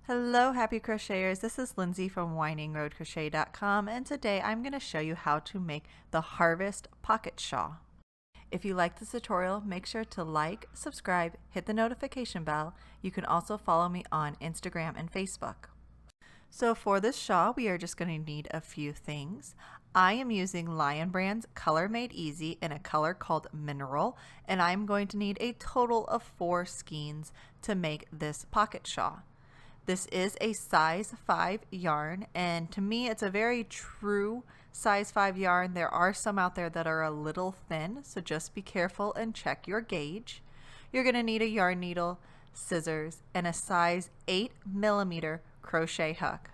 Hello happy crocheters, this is Lindsay from windingroadcrochet.com and today I'm going to show you how to make the Harvest Pocket Shawl. If you like this tutorial, make sure to like, subscribe, hit the notification bell. You can also follow me on Instagram and Facebook. So for this shawl we are just going to need a few things. I am using Lion Brand's Color Made Easy in a color called Mineral, and I'm going to need a total of 4 skeins to make this pocket shawl. This is a size 5 yarn, and to me it's a very true size 5 yarn. There are some out there that are a little thin, so just be careful and check your gauge. You're going to need a yarn needle, scissors, and a size 8mm crochet hook.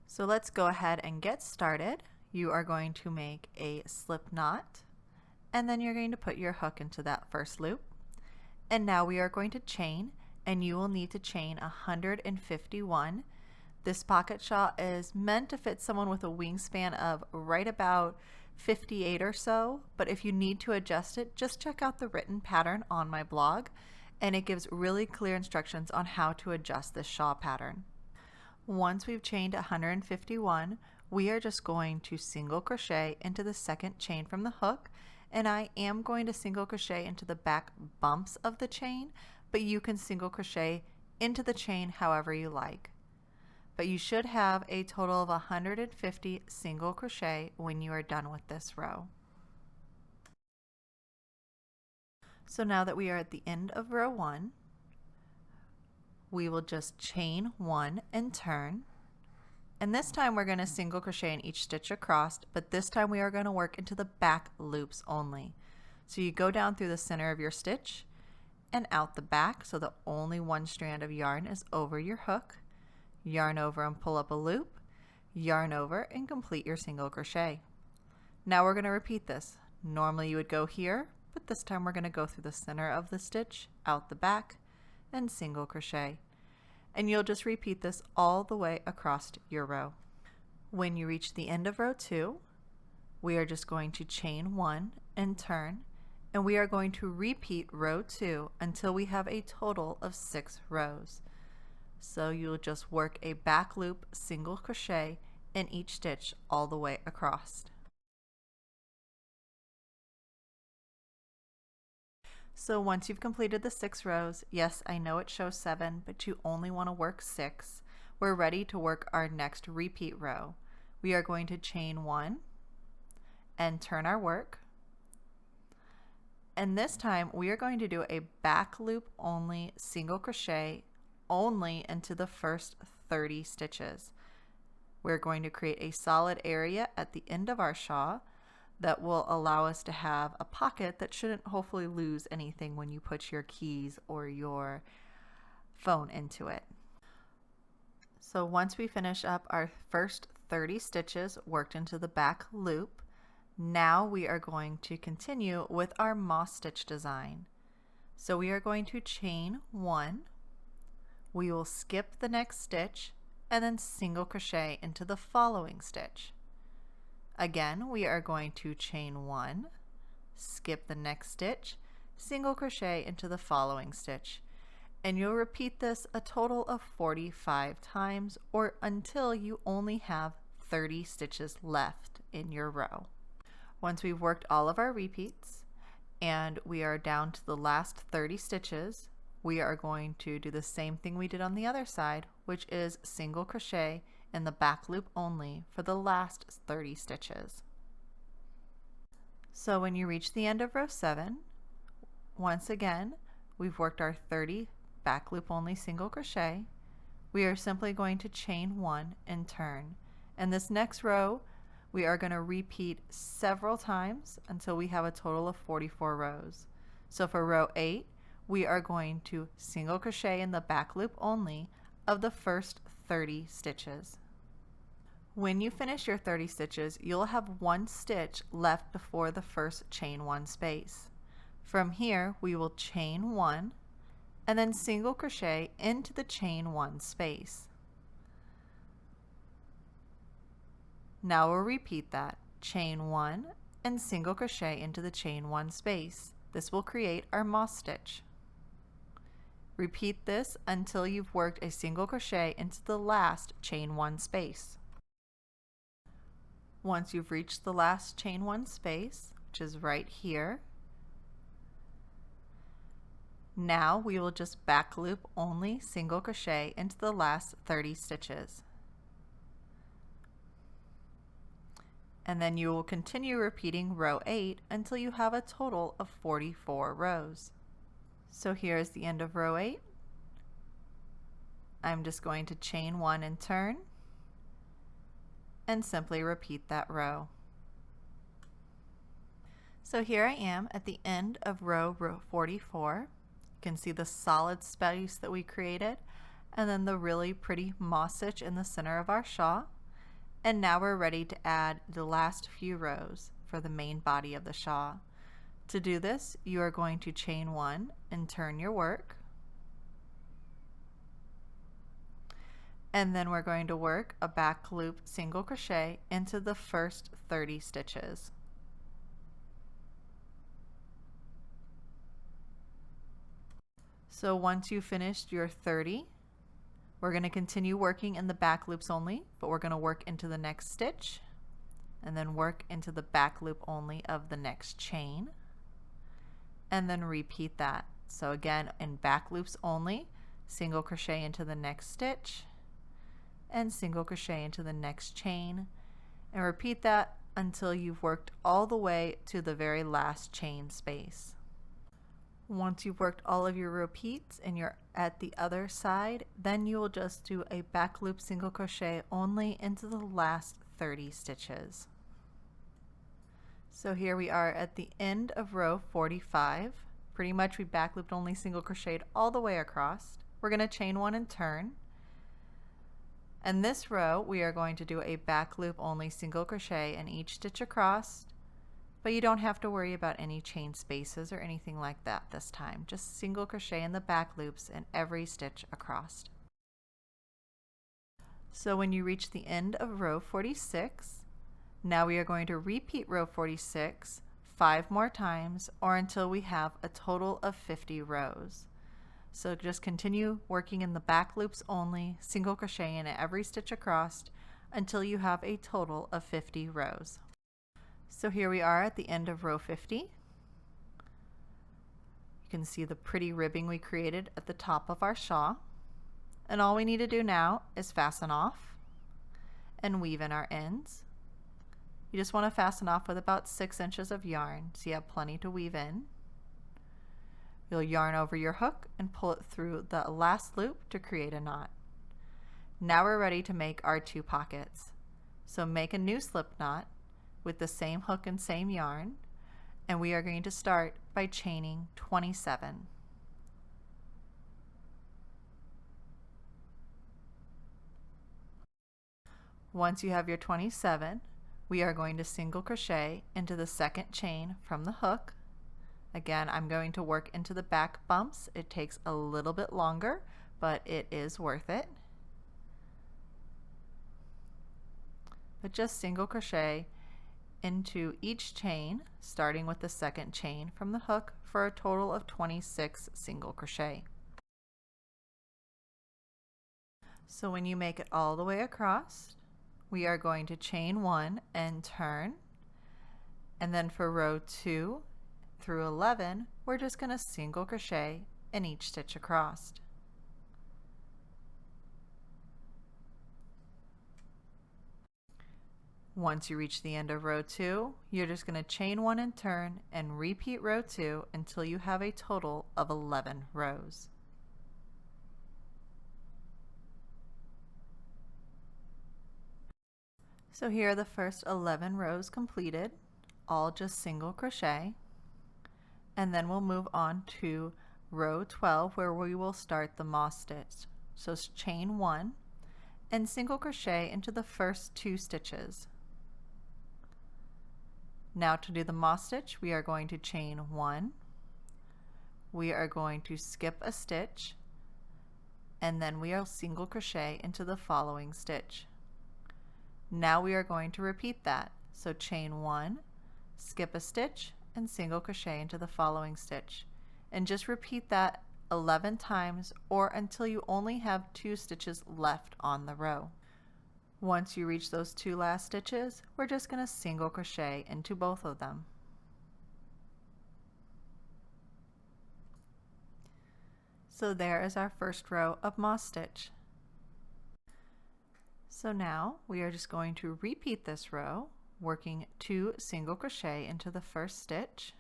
So let's go ahead and get started. You are going to make a slip knot, and then you're going to put your hook into that first loop. And now we are going to chain, and you will need to chain 151. This pocket shawl is meant to fit someone with a wingspan of right about 58 or so, but if you need to adjust it, just check out the written pattern on my blog, and it gives really clear instructions on how to adjust this shawl pattern. Once we've chained 151, we are just going to single crochet into the second chain from the hook, and I am going to single crochet into the back bumps of the chain, but you can single crochet into the chain however you like. But you should have a total of 150 single crochet when you are done with this row. So now that we are at the end of row 1, we will just chain 1 and turn. And this time we're going to single crochet in each stitch across, but this time we are going to work into the back loops only. So you go down through the center of your stitch and out the back, so that only one strand of yarn is over your hook. Yarn over and pull up a loop, yarn over and complete your single crochet. Now we're going to repeat this. Normally you would go here, but this time we're going to go through the center of the stitch, out the back, and single crochet. And you'll just repeat this all the way across your row. When you reach the end of row 2, we are just going to chain 1 and turn, and we are going to repeat row 2 until we have a total of 6 rows. So you'll just work a back loop single crochet in each stitch all the way across. So once you've completed the 6 rows, yes, I know it shows 7, but you only want to work 6. We're ready to work our next repeat row. We are going to chain 1 and turn our work. And this time we are going to do a back loop only single crochet only into the first 30 stitches. We're going to create a solid area at the end of our shawl that will allow us to have a pocket that shouldn't hopefully lose anything when you put your keys or your phone into it. So once we finish up our first 30 stitches worked into the back loop, now we are going to continue with our moss stitch design. So we are going to chain 1, we will skip the next stitch and then single crochet into the following stitch. Again, we are going to chain 1, skip the next stitch, single crochet into the following stitch, and you'll repeat this a total of 45 times or until you only have 30 stitches left in your row. Once we've worked all of our repeats and we are down to the last 30 stitches, we are going to do the same thing we did on the other side, which is single crochet in the back loop only for the last 30 stitches. So when you reach the end of row 7, once again we've worked our 30 back loop only single crochet. We are simply going to chain 1 and turn, and this next row we are going to repeat several times until we have a total of 44 rows. So for row 8, we are going to single crochet in the back loop only of the first 30 stitches. When you finish your 30 stitches, you'll have 1 stitch left before the first chain 1 space. From here, we will chain 1 and then single crochet into the chain 1 space. Now we'll repeat that, chain 1 and single crochet into the chain 1 space. This will create our moss stitch. Repeat this until you've worked a single crochet into the last chain 1 space. Once you've reached the last chain 1 space, which is right here, now we will just back loop only single crochet into the last 30 stitches. And then you will continue repeating row 8 until you have a total of 44 rows. So here is the end of row 8. I'm just going to chain 1 and turn, and simply repeat that row. So here I am at the end of row 44. You can see the solid space that we created, and then the really pretty moss stitch in the center of our shawl. And now we're ready to add the last few rows for the main body of the shawl. To do this, you are going to chain 1 and turn your work. And then we're going to work a back loop single crochet into the first 30 stitches. So once you've finished your 30, we're going to continue working in the back loops only, but we're going to work into the next stitch and then work into the back loop only of the next chain, and then repeat that. So again, in back loops only, single crochet into the next stitch and single crochet into the next chain, and repeat that until you've worked all the way to the very last chain space. Once you've worked all of your repeats and you're at the other side, then you will just do a back loop single crochet only into the last 30 stitches. So here we are at the end of row 45. Pretty much we back looped only single crocheted all the way across. We're going to chain 1 and turn. And this row we are going to do a back loop only single crochet in each stitch across. But you don't have to worry about any chain spaces or anything like that this time. Just single crochet in the back loops in every stitch across. So when you reach the end of row 46, now we are going to repeat row 46 5 more times, or until we have a total of 50 rows. So just continue working in the back loops only, single crochet in every stitch across until you have a total of 50 rows. So here we are at the end of row 50. You can see the pretty ribbing we created at the top of our shawl. And all we need to do now is fasten off and weave in our ends. You just want to fasten off with about 6 inches of yarn, so you have plenty to weave in. You'll yarn over your hook and pull it through the last loop to create a knot. Now we're ready to make our 2 pockets. So make a new slip knot with the same hook and same yarn, and we are going to start by chaining 27. Once you have your 27, we are going to single crochet into the second chain from the hook. Again, I'm going to work into the back bumps. It takes a little bit longer, but it is worth it. But just single crochet into each chain, starting with the second chain from the hook, for a total of 26 single crochet. So when you make it all the way across, we are going to chain 1 and turn, and then for row 2 through 11, we're just going to single crochet in each stitch across. Once you reach the end of row 2, you're just going to chain 1 and turn and repeat row 2 until you have a total of 11 rows. So here are the first 11 rows completed, all just single crochet. And then we'll move on to row 12, where we will start the moss stitch. So chain 1 and single crochet into the first 2 stitches. Now to do the moss stitch, we are going to chain 1, we are going to skip a stitch, and then we will single crochet into the following stitch. Now we are going to repeat that. So chain 1, skip a stitch, and single crochet into the following stitch. And just repeat that 11 times or until you only have 2 stitches left on the row. Once you reach those 2 last stitches, we're just going to single crochet into both of them. So there is our first row of moss stitch. So now we are just going to repeat this row, working 2 single crochet into the first stitch.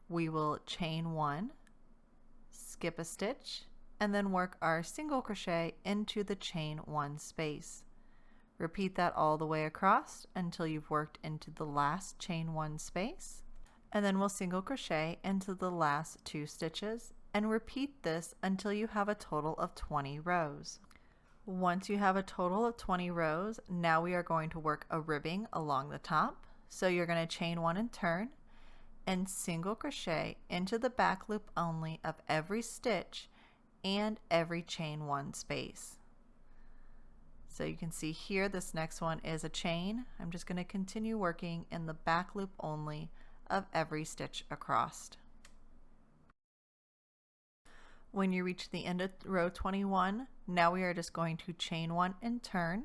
We will chain 1, skip a stitch, and then work our single crochet into the chain 1 space. Repeat that all the way across until you've worked into the last chain 1 space, and then we'll single crochet into the last 2 stitches and repeat this until you have a total of 20 rows. Once you have a total of 20 rows, now we are going to work a ribbing along the top. So you're going to chain 1 and turn and single crochet into the back loop only of every stitch and every chain 1 space. So you can see here this next one is a chain. I'm just going to continue working in the back loop only of every stitch across. When you reach the end of row 21, now we are just going to chain 1 and turn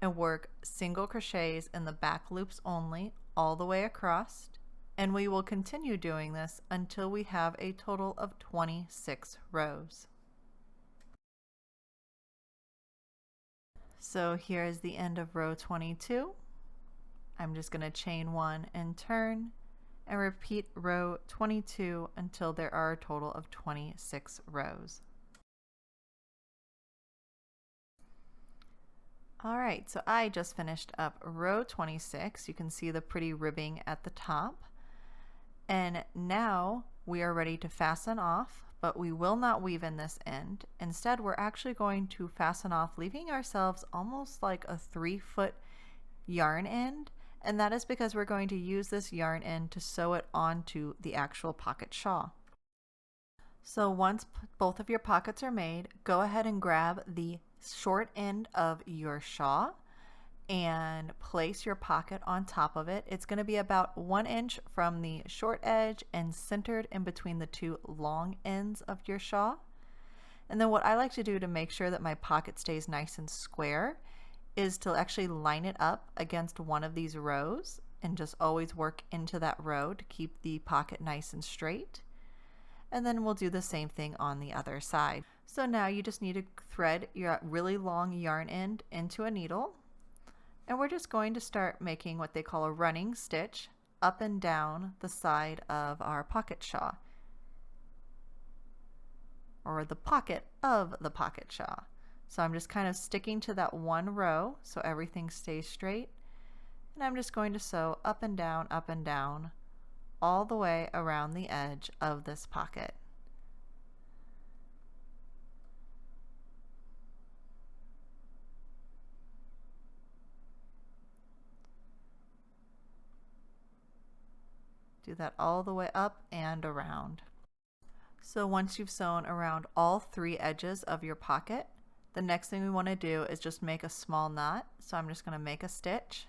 and work single crochets in the back loops only all the way across, and we will continue doing this until we have a total of 26 rows. So here is the end of row 22. I'm just going to chain 1 and turn and repeat row 22 until there are a total of 26 rows. Alright, so I just finished up row 26. You can see the pretty ribbing at the top. And now we are ready to fasten off, but we will not weave in this end. Instead, we're actually going to fasten off, leaving ourselves almost like a 3-foot yarn end. And that is because we're going to use this yarn end to sew it onto the actual pocket shawl. So once both of your pockets are made, go ahead and grab the short end of your shawl and place your pocket on top of it. It's going to be about 1 inch from the short edge and centered in between the 2 long ends of your shawl. And then what I like to do to make sure that my pocket stays nice and square is to actually line it up against one of these rows and just always work into that row to keep the pocket nice and straight. And then we'll do the same thing on the other side. So now you just need to thread your really long yarn end into a needle, and we're just going to start making what they call a running stitch up and down the side of our pocket shawl, or the pocket of the pocket shawl. So I'm just kind of sticking to that one row so everything stays straight, and I'm just going to sew up and down all the way around the edge of this pocket. Do that all the way up and around. So once you've sewn around all 3 edges of your pocket, the next thing we want to do is just make a small knot. So I'm just going to make a stitch,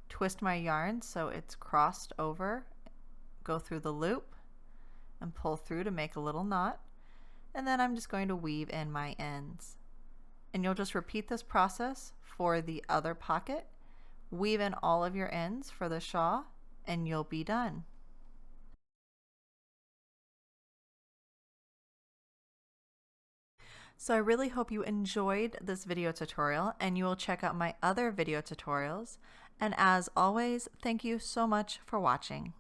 twist my yarn so it's crossed over, go through the loop and pull through to make a little knot, and then I'm just going to weave in my ends. And you'll just repeat this process for the other pocket. Weave in all of your ends for the shawl and you'll be done. So I really hope you enjoyed this video tutorial, and you will check out my other video tutorials. And as always, thank you so much for watching.